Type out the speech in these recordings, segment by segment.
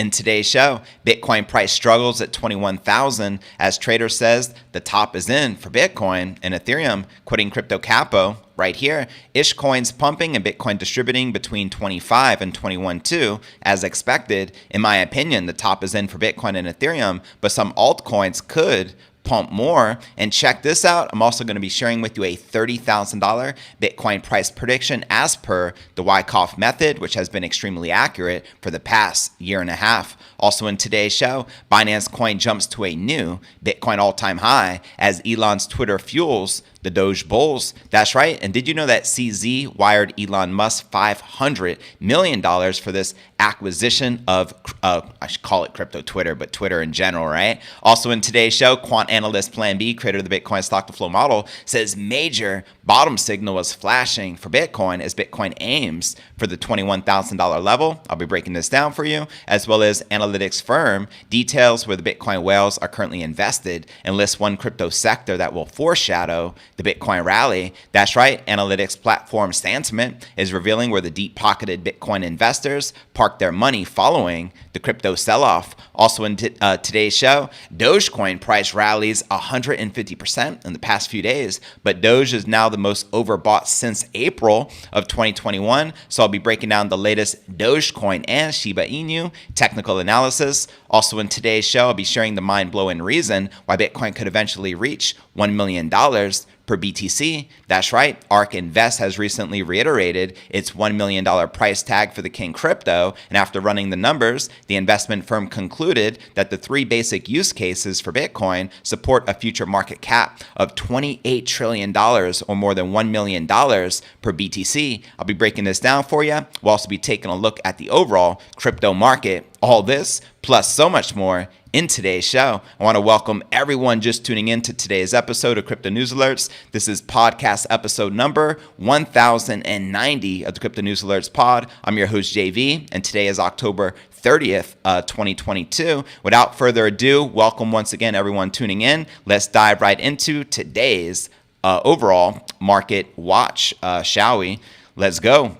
In today's show, Bitcoin price struggles at 21,000 as trader says the top is in for Bitcoin, and Ethereum quitting crypto capo right here. Ish coins pumping and Bitcoin distributing between 25 and 21.2 as expected. In my opinion, the top is in for Bitcoin and Ethereum, but some altcoins could pump more. And check this out. I'm also going to be sharing with you a $30,000 Bitcoin price prediction as per the Wyckoff method, which has been extremely accurate for the past year and a half. Also in today's show, Binance coin jumps to a new Bitcoin all-time high as Elon's Twitter fuels the Doge bulls. That's right. And did you know that CZ wired Elon Musk $500 million for this acquisition of, I should call it crypto Twitter, but Twitter in general, right? Also in today's show, quant analyst Plan B, creator of the Bitcoin stock to flow model, says major bottom signal was flashing for Bitcoin as Bitcoin aims for the $21,000 level. I'll be breaking this down for you, as well as analytics firm details where the Bitcoin whales are currently invested and lists one crypto sector that will foreshadow the Bitcoin rally. That's right. Analytics platform Santiment is revealing where the deep-pocketed Bitcoin investors park their money following the crypto sell-off. Also in today's show, Dogecoin price rallies 150% in the past few days, but Doge is now the most overbought since April of 2021. So I'll be breaking down the latest Dogecoin and Shiba Inu technical analysis. Also in today's show, I'll be sharing the mind-blowing reason why Bitcoin could eventually reach $1 million per BTC. That's right. Ark Invest has recently reiterated its $1 million price tag for the King crypto. And after running the numbers, the investment firm concluded that the three basic use cases for Bitcoin support a future market cap of $28 trillion or more than $1 million per BTC. I'll be breaking this down for you. We'll also be taking a look at the overall crypto market. All this plus so much more in today's show. I want to welcome everyone just tuning in to today's episode of Crypto News Alerts. This is podcast episode number 1090 of the Crypto News Alerts pod. I'm your host, JV, and today is October 30th, 2022. Without further ado, welcome once again, everyone tuning in. Let's dive right into today's overall market watch, shall we? Let's go.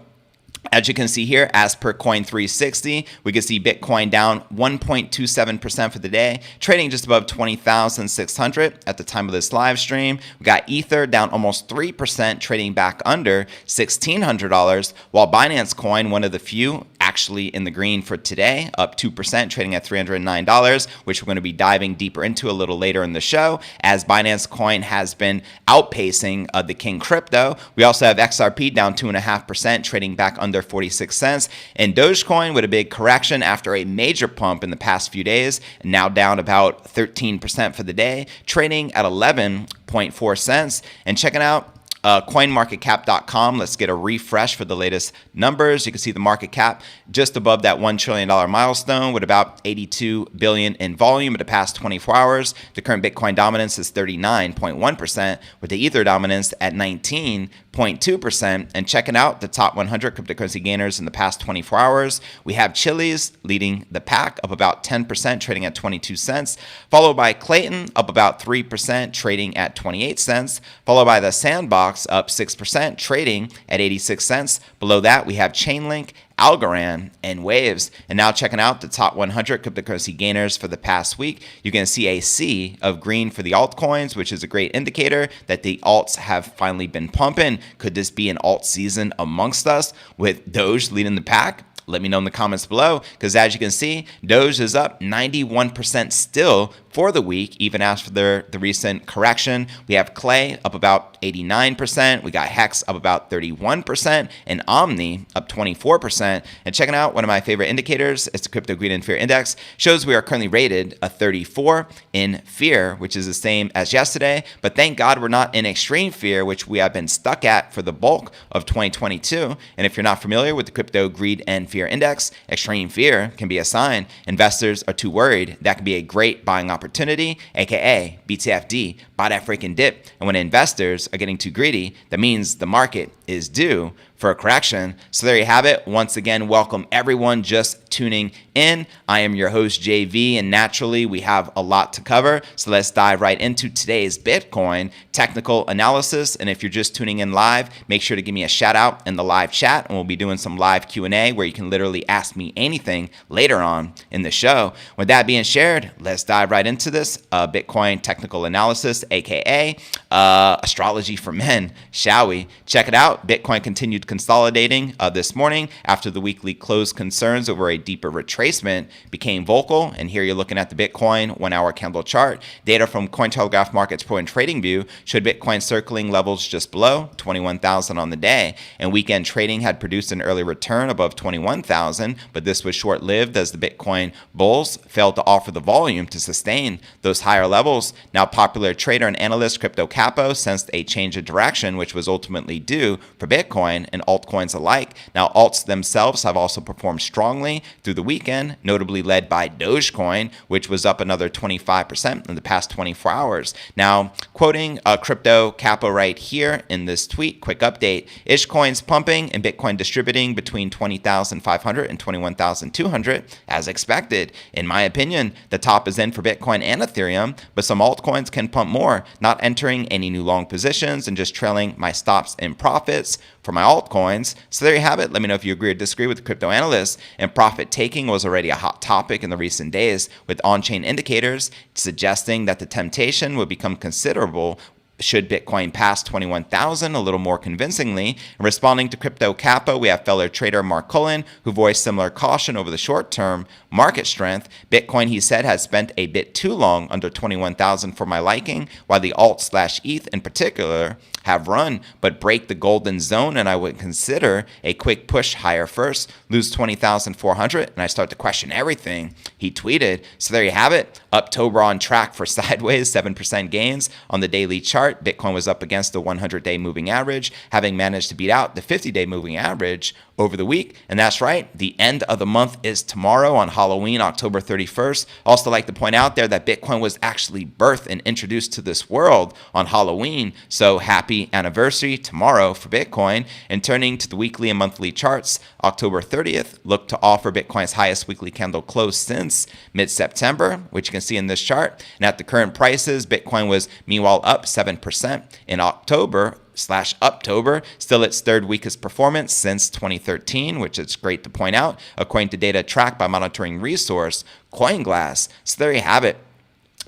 As you can see here, as per Coin360, we can see Bitcoin down 1.27% for the day, trading just above 20,600 at the time of this live stream. We got Ether down almost 3%, trading back under $1,600, while Binance Coin, one of the few actually in the green for today, up 2%, trading at $309, which we're going to be diving deeper into a little later in the show, as Binance Coin has been outpacing the King crypto. We also have XRP down 2.5%, trading back under 46 cents, and Dogecoin with a big correction after a major pump in the past few days, now down about 13% for the day, trading at 11.4 cents. And checking out coinmarketcap.com. Let's get a refresh for the latest numbers. You can see the market cap just above that $1 trillion milestone with about 82 billion in volume in the past 24 hours. The current Bitcoin dominance is 39.1%, with the Ether dominance at 19.2%. And checking out the top 100 cryptocurrency gainers in the past 24 hours, we have Chili's leading the pack, up about 10%, trading at 22 cents, followed by Clayton, up about 3%, trading at 28 cents, followed by the Sandbox, up 6%, trading at 86 cents. Below that, we have Chainlink, Algorand, and Waves. And now checking out the top 100 cryptocurrency gainers for the past week, you can see a sea of green for the altcoins, which is a great indicator that the alts have finally been pumping. Could this be an alt season amongst us with Doge leading the pack? Let me know in the comments below, because as you can see, Doge is up 91% still for the week, even after the recent correction. We have Clay up about 89%. We got Hex up about 31%, and Omni up 24%. And checking out one of my favorite indicators, it's the Crypto Greed and Fear Index, shows we are currently rated a 34 in fear, which is the same as yesterday. But thank God we're not in extreme fear, which we have been stuck at for the bulk of 2022. And if you're not familiar with the Crypto Greed and Fear Index, extreme fear can be a sign investors are too worried. That can be a great buying opportunity, aka BTFD, buy that freaking dip. And when investors are getting too greedy, that means the market is due for a correction. So there you have it. Once again, welcome everyone just tuning in. I am your host, JV, and naturally we have a lot to cover. So let's dive right into today's Bitcoin technical analysis. And if you're just tuning in live, make sure to give me a shout out in the live chat, and we'll be doing some live Q&A where you can literally ask me anything later on in the show. With that being shared, let's dive right into this Bitcoin technical analysis, aka astrology for men, shall we? Check it out. Bitcoin continued consolidating this morning after the weekly close concerns over a deeper retracement became vocal. And here you're looking at the Bitcoin 1 hour candle chart. Data from Cointelegraph Markets Pro and TradingView showed Bitcoin circling levels just below 21,000 on the day. And weekend trading had produced an early return above 21,000, but this was short-lived as the Bitcoin bulls failed to offer the volume to sustain those higher levels. Now, popular trader and analyst Crypto Capo sensed a change of direction, which was ultimately due for Bitcoin and altcoins alike. Now, alts themselves have also performed strongly through the weekend, notably led by Dogecoin, which was up another 25% in the past 24 hours. Now, quoting Crypto Capo right here in this tweet, quick update, ish coins pumping and Bitcoin distributing between 20,500 and 21,200 as expected. In my opinion, the top is in for Bitcoin and Ethereum, but some altcoins can pump more, not entering any new long positions and just trailing my stops and profits for my altcoins. So there you have it. Let me know if you agree or disagree with the crypto analysts. And profit taking was already a hot topic in the recent days, with on-chain indicators suggesting that the temptation would become considerable should Bitcoin pass 21,000 a little more convincingly. Responding to Crypto Capo, we have fellow trader Mark Cullen, who voiced similar caution over the short-term market strength. Bitcoin, he said, has spent a bit too long under 21,000 for my liking, while the alt/ETH in particular have run, but break the golden zone, and I would consider a quick push higher first, lose 20,400, and I start to question everything, he tweeted. So there you have it. October on track for sideways, 7% gains on the daily chart. Bitcoin was up against the 100-day moving average, having managed to beat out the 50-day moving average over the week. And that's right, the end of the month is tomorrow on Halloween, October 31st. Also like to point out there that Bitcoin was actually birthed and introduced to this world on Halloween. So happy anniversary tomorrow for Bitcoin. And turning to the weekly and monthly charts, October 30th looked to offer Bitcoin's highest weekly candle close since mid-September, which you can see in this chart. And at the current prices, Bitcoin was meanwhile up 7% in October/Uptober, still its third weakest performance since 2013, which is great to point out, according to data tracked by monitoring resource CoinGlass. So there you have it.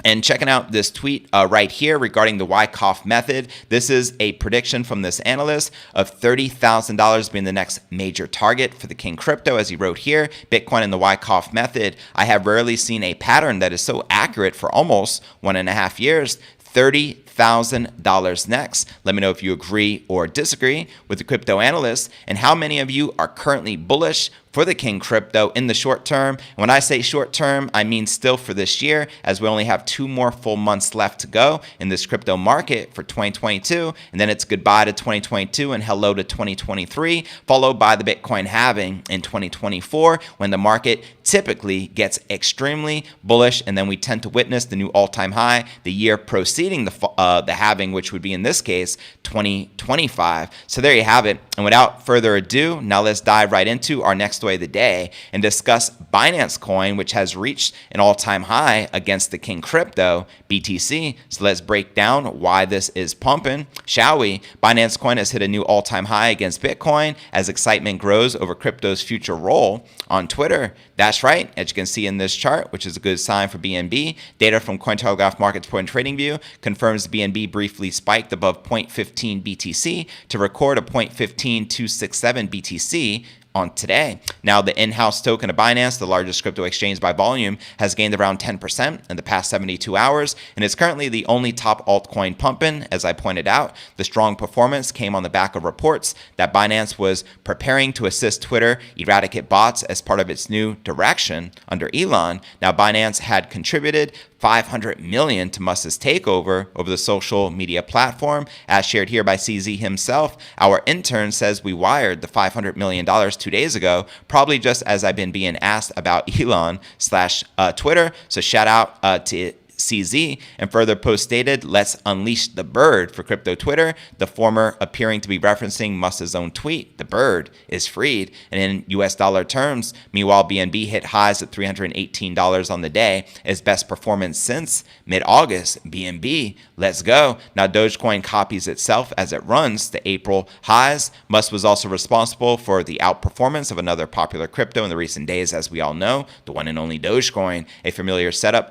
And checking out this tweet right here regarding the Wyckoff method, this is a prediction from this analyst of $30,000 being the next major target for the King Crypto. As he wrote here, Bitcoin and the Wyckoff method, I have rarely seen a pattern that is so accurate for almost 1.5 years. $30,000 next. Let me know if you agree or disagree with the crypto analyst, and how many of you are currently bullish for the King Crypto in the short term. When I say short term, I mean still for this year, as we only have 2 more full months left to go in this crypto market for 2022. And then it's goodbye to 2022 and hello to 2023, followed by the Bitcoin halving in 2024, when the market typically gets extremely bullish. And then we tend to witness the new all-time high the year preceding the halving, which would be in this case 2025. So there you have it. And without further ado, now let's dive right into our next story of the day and discuss Binance Coin, which has reached an all-time high against the King Crypto, BTC. So let's break down why this is pumping, shall we? Binance Coin has hit a new all-time high against Bitcoin as excitement grows over crypto's future role on Twitter. That's right, as you can see in this chart, which is a good sign for BNB. Data from Cointelegraph Markets Pro and TradingView confirms BNB briefly spiked above 0.15 BTC to record a 0.15267 BTC on today. Now, the in-house token of Binance, the largest crypto exchange by volume, has gained around 10% in the past 72 hours and is currently the only top altcoin pumping. As I pointed out, the strong performance came on the back of reports that Binance was preparing to assist Twitter eradicate bots as part of its new direction under Elon. Now, Binance had contributed $500 million to Musk's takeover over the social media platform. As shared here by CZ himself, our intern says we wired the $500 million 2 days ago, probably just as I've been being asked about Elon/Twitter. So shout out to CZ, and further post stated, "Let's unleash the bird" for crypto Twitter, the former appearing to be referencing Musk's own tweet. The bird is freed. And in US dollar terms, meanwhile, BNB hit highs at $318 on the day, its best performance since mid-August. BNB, let's go. Now Dogecoin copies itself as it runs the April highs. Musk was also responsible for the outperformance of another popular crypto in the recent days, as we all know, the one and only Dogecoin. A familiar setup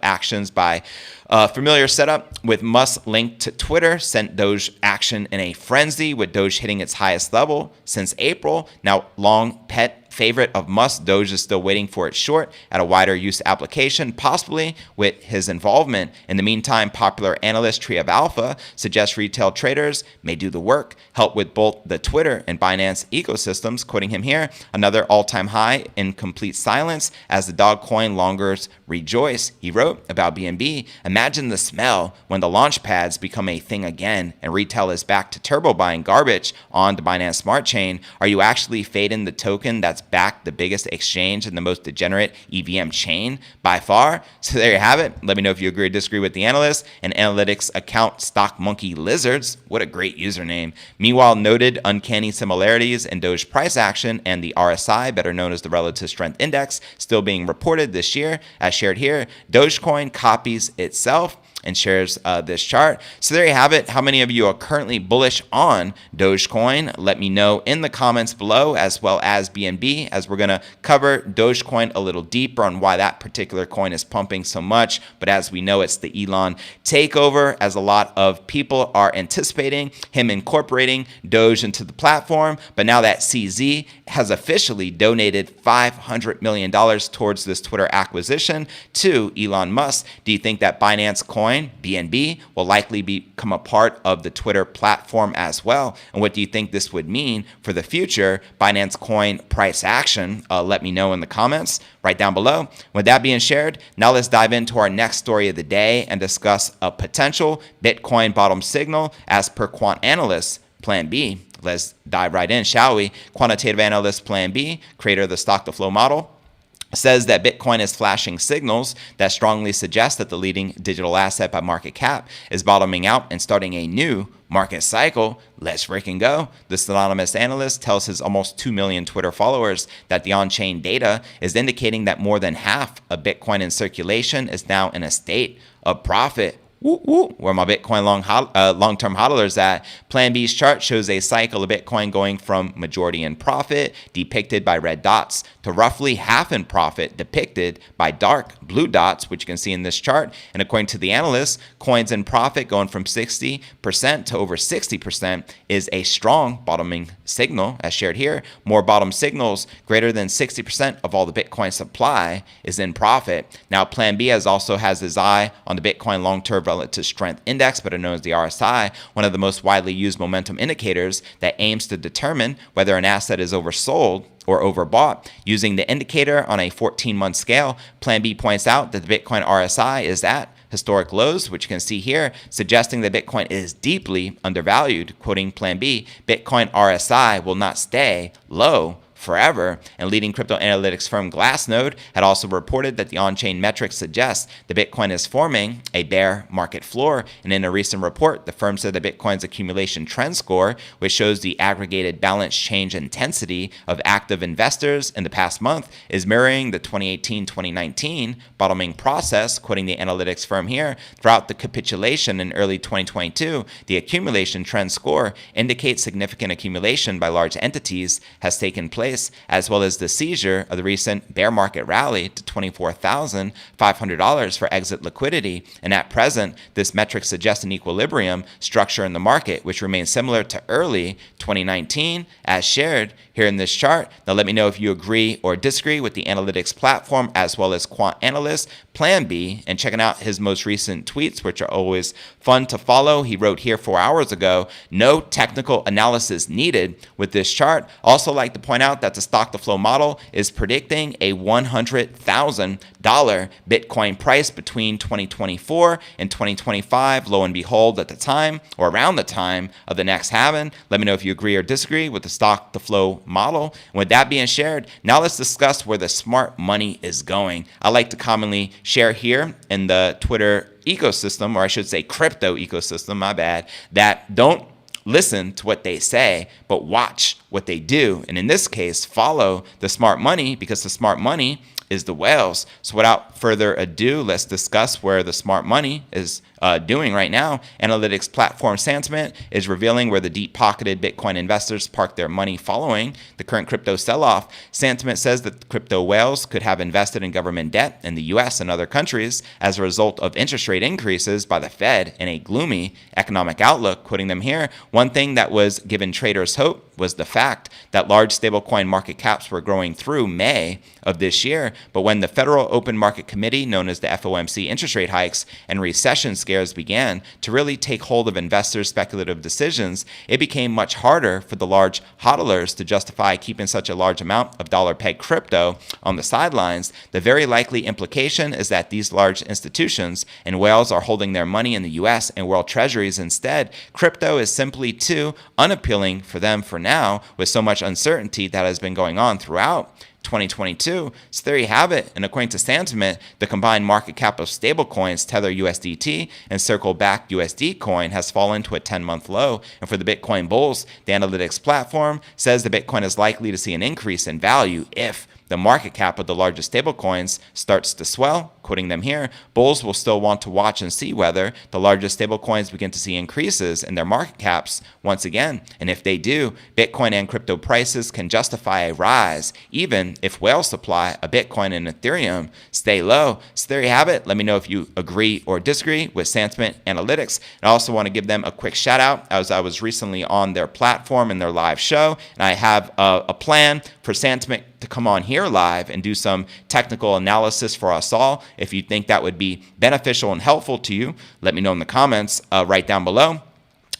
with Musk linked to Twitter sent Doge action in a frenzy, with Doge hitting its highest level since April. Now, long pet favorite of Musk, Doge is still waiting for its short at a wider use application, possibly with his involvement. In the meantime, popular analyst Tree of Alpha suggests retail traders may do the work, help with both the Twitter and Binance ecosystems. Quoting him here, "Another all-time high in complete silence as the Dogecoin longers rejoice." He wrote about BNB, "Imagine the smell when the launch pads become a thing again and retail is back to turbo buying garbage on the Binance Smart Chain. Are you actually fading the token that's backed the biggest exchange and the most degenerate EVM chain by far?" So there you have it. Let me know if you agree or disagree with the analyst. And analytics account Stock Monkey Lizards, what a great username, meanwhile noted uncanny similarities in Doge price action and the RSI, better known as the Relative Strength Index, still being reported this year. As shared here, Dogecoin copies itself and shares this chart. So there you have it. How many of you are currently bullish on Dogecoin? Let me know in the comments below, as well as BNB, as we're going to cover Dogecoin a little deeper on why that particular coin is pumping so much. But as we know, it's the Elon takeover, as a lot of people are anticipating him incorporating Doge into the platform. But now that CZ has officially donated $500 million towards this Twitter acquisition to Elon Musk, do you think that Binance Coin, BNB, will likely become a part of the Twitter platform as well? And what do you think this would mean for the future Binance Coin price action? Let me know in the comments right down below. With that being shared, now let's dive into our next story of the day and discuss a potential Bitcoin bottom signal as per quant analysts Plan B. Let's dive right in, shall we? Quantitative analyst Plan B, creator of the stock to flow model, says that Bitcoin is flashing signals that strongly suggest that the leading digital asset by market cap is bottoming out and starting a new market cycle. Let's freaking go. This anonymous analyst tells his almost 2 million Twitter followers that the on-chain data is indicating that more than half of Bitcoin in circulation is now in a state of profit. Woo, woo. Where my Bitcoin long-term hodlers at? Plan B's chart shows a cycle of Bitcoin going from majority in profit, depicted by red dots, to roughly half in profit, depicted by dark blue dots, which you can see in this chart. And according to the analysts, coins in profit going from 60% to over 60% is a strong bottoming signal, as shared here. More bottom signals, greater than 60% of all the Bitcoin supply is in profit. Now, Plan B also has his eye on the Bitcoin long-term Relative Strength Index, better known as the RSI, one of the most widely used momentum indicators that aims to determine whether an asset is oversold or overbought. Using the indicator on a 14-month scale, Plan B points out that the Bitcoin RSI is at historic lows, which you can see here, suggesting that Bitcoin is deeply undervalued. Quoting Plan B, "Bitcoin RSI will not stay low forever." And leading crypto analytics firm Glassnode had also reported that the on-chain metrics suggest that Bitcoin is forming a bear market floor. And in a recent report, the firm said that Bitcoin's accumulation trend score, which shows the aggregated balance change intensity of active investors in the past month, is mirroring the 2018-2019 bottoming process. Quoting the analytics firm here, "Throughout the capitulation in early 2022, the accumulation trend score indicates significant accumulation by large entities has taken place, as well as the seizure of the recent bear market rally to $24,500 for exit liquidity. And at present, this metric suggests an equilibrium structure in the market, which remains similar to early 2019, as shared here in this chart." Now, let me know if you agree or disagree with the analytics platform, as well as quant analyst Plan B, and checking out his most recent tweets, which are always fun to follow. He wrote here 4 hours ago, "No technical analysis needed with this chart. Also like to point out that the stock to flow model is predicting a $100,000 Bitcoin price between 2024 and 2025. Lo and behold, at the time or around the time of the next halving." Let me know if you agree or disagree with the stock to flow model. And with that being shared, now let's discuss where the smart money is going. I like to commonly share here in the Twitter ecosystem, or I should say crypto ecosystem, my bad, that don't listen to what they say, but watch what they do. And in this case, follow the smart money, because the smart money is the whales. So without further ado, let's discuss where the smart money is doing right now. Analytics platform Santiment is revealing where the deep-pocketed Bitcoin investors park their money following the current crypto sell-off. Santiment says that crypto whales could have invested in government debt in the U.S. and other countries as a result of interest rate increases by the Fed and a gloomy economic outlook. Quoting them here, one thing that was giving traders hope was the fact that large stablecoin market caps were growing through May of this year. But when the Federal Open Market Committee, known as the FOMC, interest rate hikes and recession scares began to really take hold of investors' speculative decisions, it became much harder for the large hodlers to justify keeping such a large amount of dollar-pegged crypto on the sidelines. The very likely implication is that these large institutions and whales are holding their money in the U.S. and world treasuries instead. Crypto is simply too unappealing for them for now, with so much uncertainty that has been going on throughout 2022. So there you have it. And according to Santiment, the combined market cap of stablecoins Tether USDT and Circle-backed USD coin has fallen to a 10-month low. And for the Bitcoin bulls, the analytics platform says the Bitcoin is likely to see an increase in value if the market cap of the largest stablecoins starts to swell. Quoting them here, bulls will still want to watch and see whether the largest stablecoins begin to see increases in their market caps once again. And if they do, Bitcoin and crypto prices can justify a rise, even if whale supply of Bitcoin and Ethereum stay low. So there you have it. Let me know if you agree or disagree with Santiment Analytics. And I also want to give them a quick shout out, as I was recently on their platform in their live show, and I have a plan for Santiment to come on here live and do some technical analysis for us all. If you think that would be beneficial and helpful to you, let me know in the comments right down below.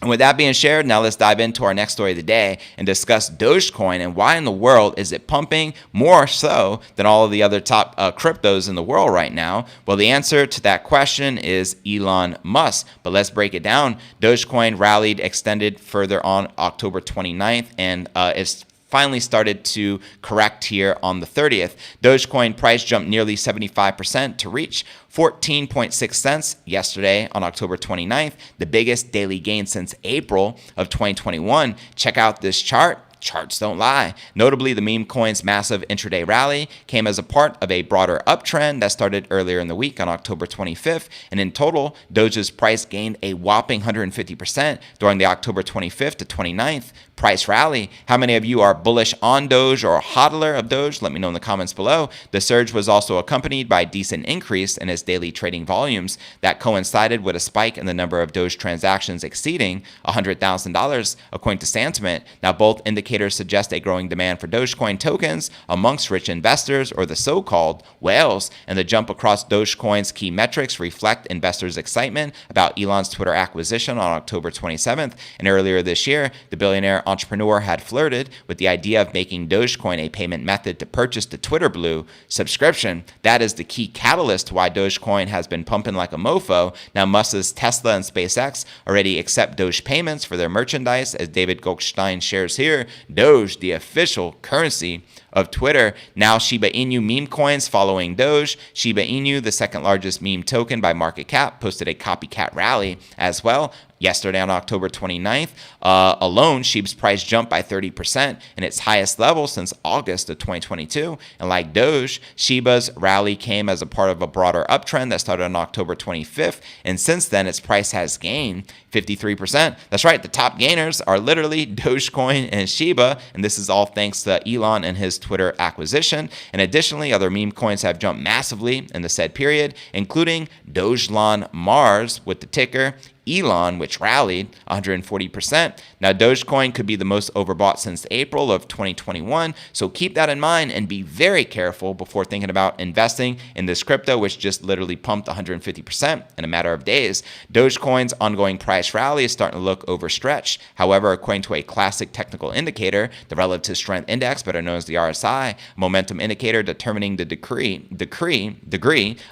And with that being shared, now let's dive into our next story of the day and discuss Dogecoin and why in the world is it pumping more so than all of the other top cryptos in the world right now? Well, the answer to that question is Elon Musk. But let's break it down. Dogecoin rallied, extended further on October 29th, and it's finally started to correct here on the 30th. Dogecoin price jumped nearly 75% to reach 14.6 cents yesterday on October 29th, the biggest daily gain since April of 2021. Check out this chart. Charts don't lie. Notably, the meme coin's massive intraday rally came as a part of a broader uptrend that started earlier in the week on October 25th. And in total, Doge's price gained a whopping 150% during the October 25th to 29th price rally. How many of you are bullish on Doge or a hodler of Doge? Let me know in the comments below. The surge was also accompanied by a decent increase in its daily trading volumes that coincided with a spike in the number of Doge transactions exceeding $100,000, according to Santiment. Now, both indicators suggest a growing demand for Dogecoin tokens amongst rich investors, or the so-called whales, and the jump across Dogecoin's key metrics reflect investors' excitement about Elon's Twitter acquisition on October 27th. And earlier this year, the billionaire entrepreneur had flirted with the idea of making Dogecoin a payment method to purchase the Twitter Blue subscription. That is the key catalyst to why Dogecoin has been pumping like a mofo. Now, Musk's Tesla and SpaceX already accept Doge payments for their merchandise, as David Goldstein shares here. Doge, the official currency of Twitter. Now Shiba Inu meme coins following Doge. Shiba Inu, the second largest meme token by market cap, posted a copycat rally as well. Yesterday on October 29th, alone, SHIB's price jumped by 30% in its highest level since August of 2022. And like Doge, Shiba's rally came as a part of a broader uptrend that started on October 25th. And since then, its price has gained 53%. That's right, the top gainers are literally Dogecoin and Shiba. And this is all thanks to Elon and his Twitter acquisition. And additionally, other meme coins have jumped massively in the said period, including Dogelon Mars with the ticker Elon, which rallied 140%. Now, Dogecoin could be the most overbought since April of 2021, so keep that in mind and be very careful before thinking about investing in this crypto, which just literally pumped 150% in a matter of days. Dogecoin's ongoing price rally is starting to look overstretched. However, according to a classic technical indicator, the Relative Strength Index, better known as the RSI, momentum indicator determining the degree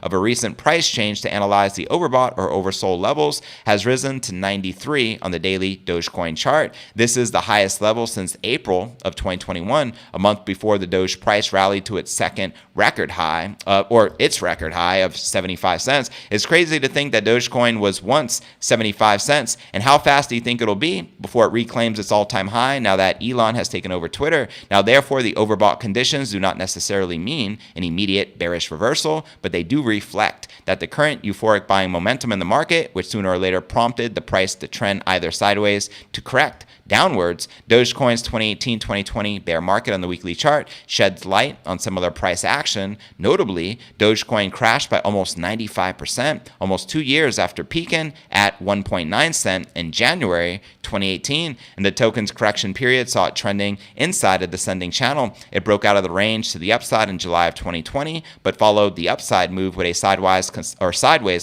of a recent price change to analyze the overbought or oversold levels, has has risen to 93 on the daily Dogecoin chart. This is the highest level since April of 2021, a month before the Doge price rallied to its second record high, or its record high of 75 cents. It's crazy to think that Dogecoin was once 75 cents. And how fast do you think it'll be before it reclaims its all-time high now that Elon has taken over Twitter? Now, therefore, the overbought conditions do not necessarily mean an immediate bearish reversal, but they do reflect that the current euphoric buying momentum in the market, which sooner or later prompted the price to trend either sideways to correct downwards. Dogecoin's 2018-2020 bear market on the weekly chart sheds light on similar price action. Notably, Dogecoin crashed by almost 95%, almost 2 years after peaking at 1.9 cent in January 2018, and the token's correction period saw it trending inside a descending channel. It broke out of the range to the upside in July of 2020, but followed the upside move with a sideways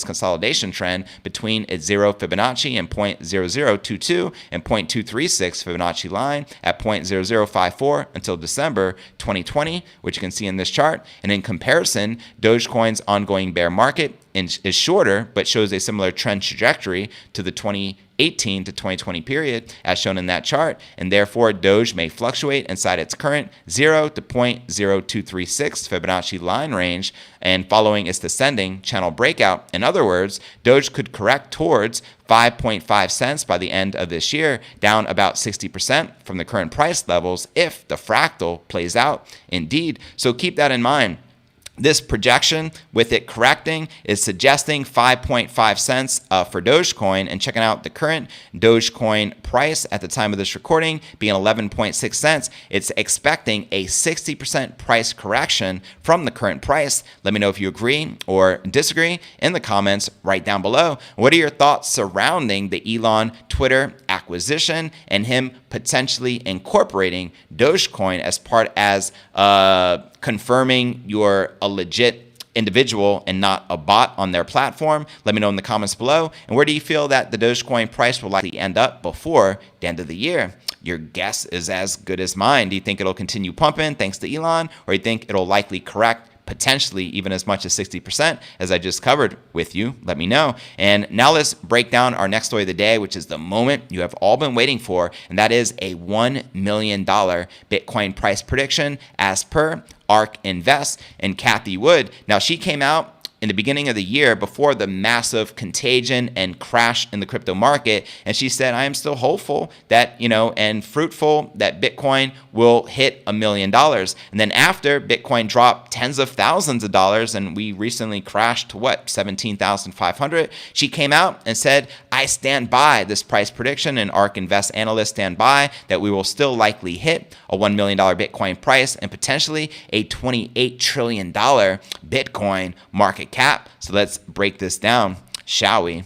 consolidation trend between its 0 Fibonacci and 0.0022 and 0.236 Fibonacci line at 0.0054 until December 2020, which you can see in this chart. And in comparison, Dogecoin's ongoing bear market is shorter, but shows a similar trend trajectory to the 2018 to 2020 period as shown in that chart, and therefore Doge may fluctuate inside its current 0 to 0.0236 Fibonacci line range and following its descending channel breakout. In other words, Doge could correct towards 5.5 cents by the end of this year, down about 60% from the current price levels if the fractal plays out indeed. So keep that in mind. This projection, with it correcting, is suggesting 5.5 cents for Dogecoin, and checking out the current Dogecoin price at the time of this recording being 11.6 cents. It's expecting a 60% price correction from the current price. Let me know if you agree or disagree in the comments right down below. What are your thoughts surrounding the Elon Twitter acquisition and him potentially incorporating Dogecoin as part as confirming you're a legit individual and not a bot on their platform? Let me know in the comments below. And where do you feel that the Dogecoin price will likely end up before the end of the year? Your guess is as good as mine. Do you think it'll continue pumping thanks to Elon, or do you think it'll likely correct potentially even as much as 60%, as I just covered with you? Let me know. And now let's break down our next story of the day, which is the moment you have all been waiting for, and that is a $1 million Bitcoin price prediction as per Ark Invest and Cathie Wood. Now, she came out in the beginning of the year before the massive contagion and crash in the crypto market, and she said, I am still hopeful that, and fruitful that Bitcoin will hit $1 million. And then after Bitcoin dropped tens of thousands of dollars and we recently crashed to 17,500, she came out and said, I stand by this price prediction, and Ark Invest analysts stand by that we will still likely hit a $1 million Bitcoin price and potentially a $28 trillion Bitcoin market cap. So let's break this down, shall we?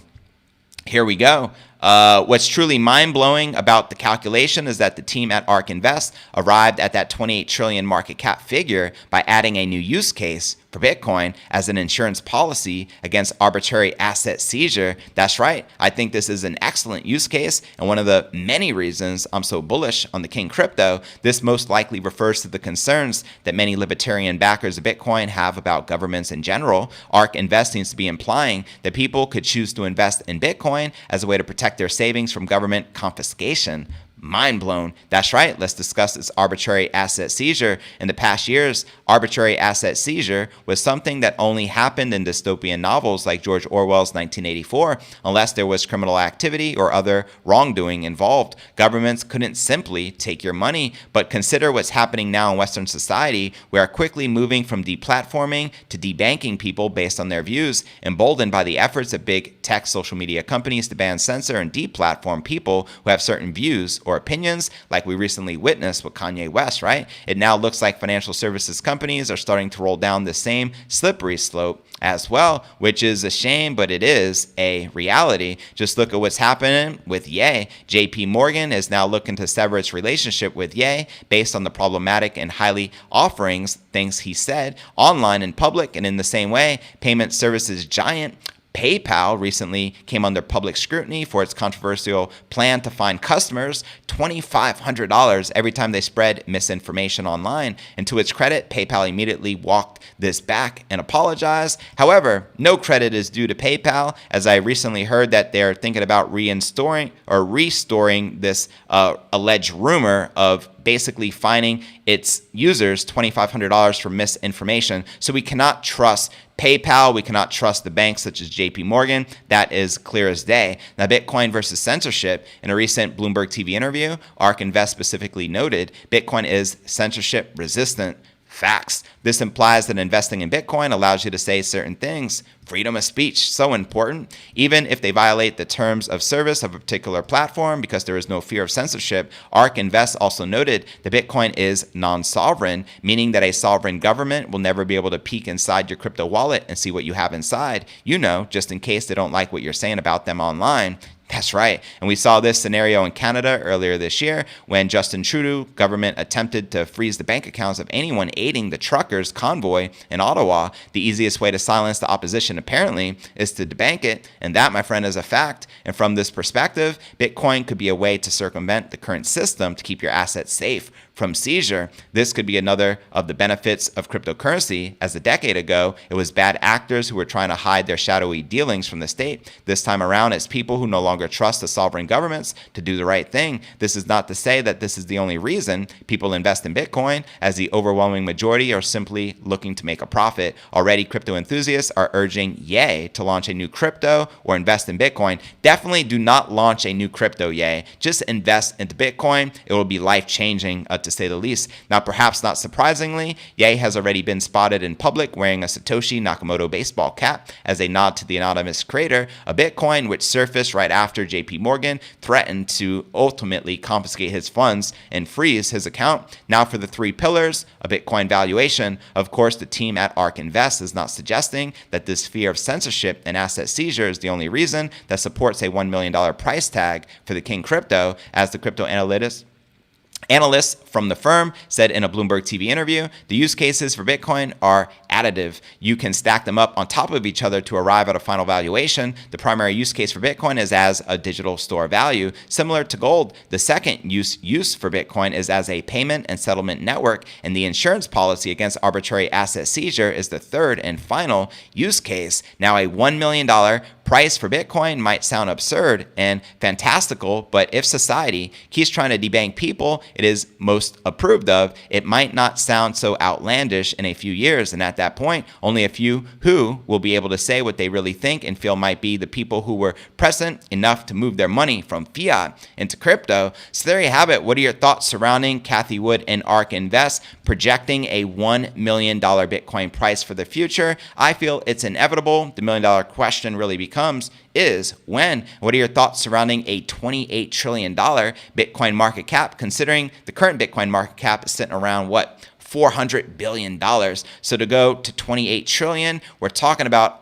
Here we go. What's truly mind-blowing about the calculation is that the team at Ark Invest arrived at that 28 trillion market cap figure by adding a new use case for Bitcoin as an insurance policy against arbitrary asset seizure. That's right. I think this is an excellent use case, and one of the many reasons I'm so bullish on the King crypto. This most likely refers to the concerns that many libertarian backers of Bitcoin have about governments in general. Ark Invest seems to be implying that people could choose to invest in Bitcoin as a way to protect their savings from government confiscation. Mind blown. That's right. Let's discuss this arbitrary asset seizure. In the past years, arbitrary asset seizure was something that only happened in dystopian novels like George Orwell's 1984, unless there was criminal activity or other wrongdoing involved. Governments couldn't simply take your money, but consider what's happening now in Western society. We are quickly moving from deplatforming to debanking people based on their views, emboldened by the efforts of big tech social media companies to ban, censor, and deplatform people who have certain views or opinions, like we recently witnessed with Kanye West, right? It now looks like financial services companies are starting to roll down the same slippery slope as well, which is a shame, but it is a reality. Just look at what's happening with Ye. JP Morgan is now looking to sever its relationship with Ye based on the problematic and highly offerings things he said online in public. And in the same way, payment services giant PayPal recently came under public scrutiny for its controversial plan to fine customers $2,500 every time they spread misinformation online. And to its credit, PayPal immediately walked this back and apologized. However, no credit is due to PayPal, as I recently heard that they're thinking about restoring this alleged rumor of basically fining its users $2,500 for misinformation. So we cannot trust PayPal. We cannot trust the banks such as JP Morgan. That is clear as day. Now, Bitcoin versus censorship. In a recent Bloomberg TV interview, Ark Invest specifically noted Bitcoin is censorship resistant. Facts. This implies that investing in Bitcoin allows you to say certain things. Freedom of speech, so important. Even if they violate the terms of service of a particular platform because there is no fear of censorship, Ark Invest also noted that Bitcoin is non-sovereign, meaning that a sovereign government will never be able to peek inside your crypto wallet and see what you have inside, just in case they don't like what you're saying about them online. That's right. And we saw this scenario in Canada earlier this year when Justin Trudeau government attempted to freeze the bank accounts of anyone aiding the truckers' convoy in Ottawa. The easiest way to silence the opposition, apparently, is to debank it. And that, my friend, is a fact. And from this perspective, Bitcoin could be a way to circumvent the current system to keep your assets safe from seizure. This could be another of the benefits of cryptocurrency, as a decade ago, it was bad actors who were trying to hide their shadowy dealings from the state. This time around, it's people who no longer trust the sovereign governments to do the right thing. This is not to say that this is the only reason people invest in Bitcoin, as the overwhelming majority are simply looking to make a profit. Already, crypto enthusiasts are urging Yay to launch a new crypto or invest in Bitcoin. Definitely do not launch a new crypto, Yay. Just invest into Bitcoin. It will be life-changing, to say the least. Now, perhaps not surprisingly, Ye has already been spotted in public wearing a Satoshi Nakamoto baseball cap as a nod to the anonymous creator of Bitcoin, which surfaced right after JP Morgan threatened to ultimately confiscate his funds and freeze his account. Now, for the three pillars of Bitcoin valuation, of course, the team at Ark Invest is not suggesting that this fear of censorship and asset seizure is the only reason that supports a $1 million price tag for the King crypto, as the crypto analyst from the firm said in a Bloomberg TV interview. The use cases for Bitcoin are additive. You can stack them up on top of each other to arrive at a final valuation. The primary use case for Bitcoin is as a digital store of value, similar to gold. The second use for Bitcoin is as a payment and settlement network, and the insurance policy against arbitrary asset seizure is the third and final use case. Now, a $1 million price for Bitcoin might sound absurd and fantastical, but if society keeps trying to debank people it is most approved of, it might not sound so outlandish in a few years. And at that point, only a few who will be able to say what they really think and feel might be the people who were present enough to move their money from fiat into crypto. So there you have it. What are your thoughts surrounding Cathie Wood and Ark Invest projecting a $1 million Bitcoin price for the future? I feel it's inevitable. The $1 million question really becomes is when. What are your thoughts surrounding a $28 trillion Bitcoin market cap, considering the current Bitcoin market cap is sitting around $400 billion. So to go to 28 trillion, we're talking about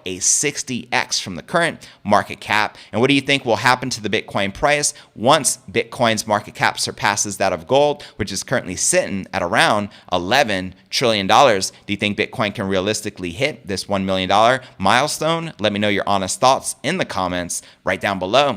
a 60x from the current market cap. And what do you think will happen to the Bitcoin price once Bitcoin's market cap surpasses that of gold, which is currently sitting at around $11 trillion? Do you think Bitcoin can realistically hit this $1 million milestone? Let me know your honest thoughts in the comments right down below.